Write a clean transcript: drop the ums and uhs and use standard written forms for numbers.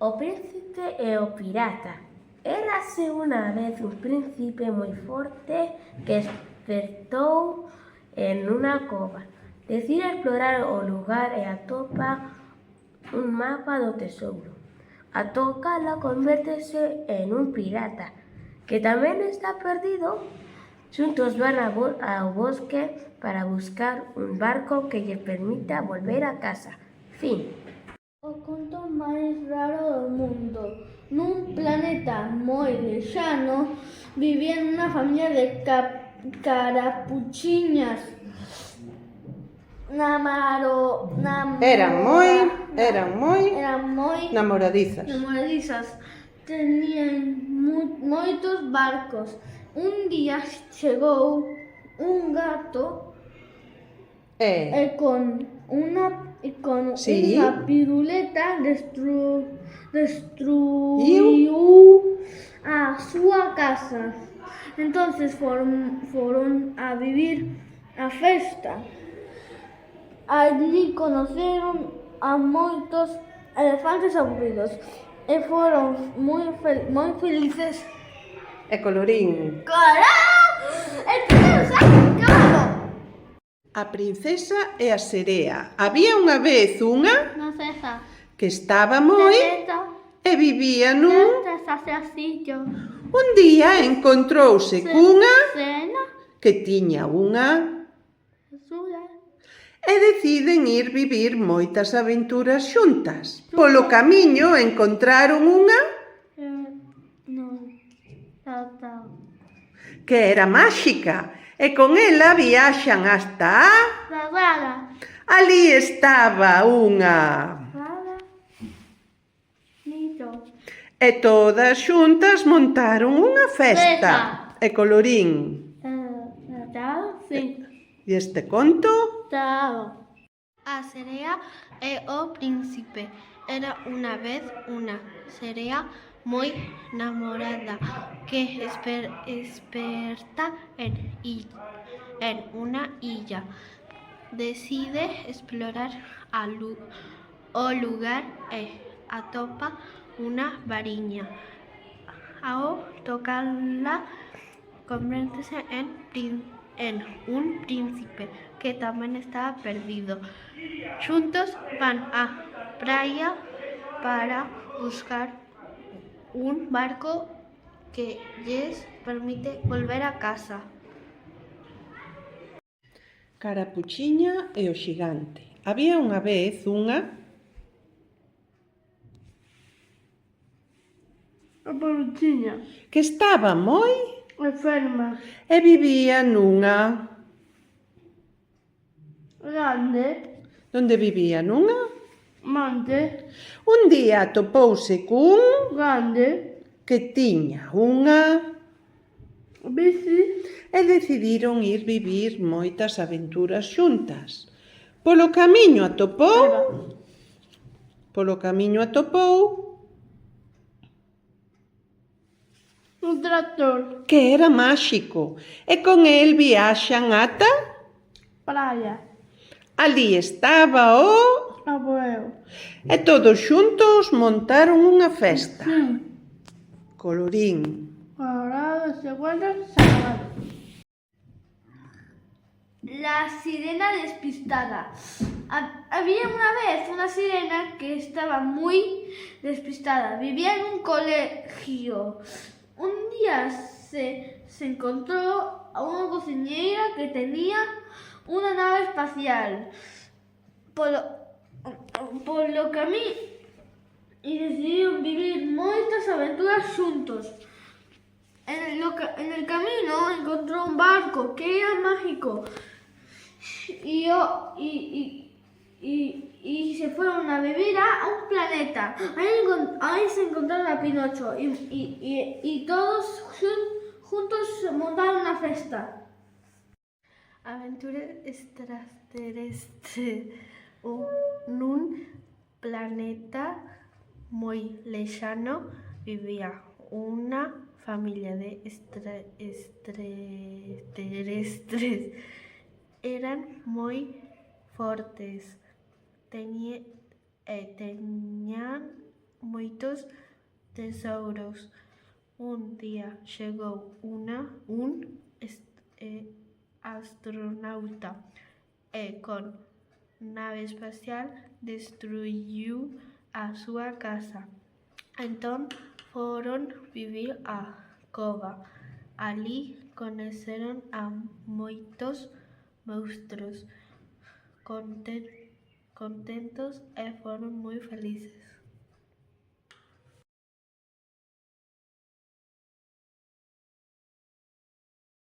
O príncipe e o pirata. Érase unha vez un príncipe moi forte que despertou en unha cova. Decide explorar o lugar e atopa un mapa do tesouro. A tocala convértese en un pirata, que tamén está perdido. Xuntos van ao bosque para buscar un barco que lle permita volver a casa. Fin. O conto máis raro do mundo. Nun planeta moi lexano vivían unha familia de carapuchiñas. Eran moi namoradizas. Tenían moitos barcos. Un día chegou un gato e con unha piruleta destruiu a súa casa. Entonces foron a vivir a festa. Allí conoceron a moitos elefantes aburridos e foron moi felices. E colorín. A princesa e a serea. Había unha vez unha que estaba moi e vivía nun. Un día encontrouse cunha que tiña unha e deciden ir vivir moitas aventuras xuntas. Polo camiño encontraron unha que era máxica e con ela viaxan hasta Alí estaba unha e todas xuntas montaron unha festa. E colorín. E este conto? A serea e o príncipe. Era unha vez unha serea moi namorada que esperta en unha illa. Decide explorar o lugar e atopa unha variña. Ao tocala convértese en un príncipe que tamén estaba perdido. Xuntos van á praia para buscar un barco que lles permite volver a casa. Carapuchiña e o xigante. Había unha vez unha que estaba moi enferma e vivía nunha onde vivía nunha monte un día atopouse cun grande que tiña unha bici e decidiron ir vivir moitas aventuras xuntas. Polo camiño atopou un tractor que era máxico e con el viaxan ata praia. Alí estaba o Abuelo. e todos xuntos montaron unha festa. Colorín. Colorado se vuelve salado. La sirena despistada. Había una vez una sirena que estaba muy despistada. Vivía en un colegio. Un día se encontró a una cocinera que tenía una nave espacial. Polo camiño e decidieron vivir moitas aventuras xuntos. En el camino encontró un barco que era mágico y se fueron a vivir a un planeta. Ahí se encontraron a Pinocho y todos juntos montaron una festa. Aventura extraterrestre. Nun planeta moi lexano vivía unha familia de extraterrestres. Eran moi fortes. Teñían moitos tesouros. Un día chegou un astronauta e con nave espacial destruiu a súa casa. Entón foron vivir a cova. Alí coñeceron a moitos monstruos contentos e foron moi felices.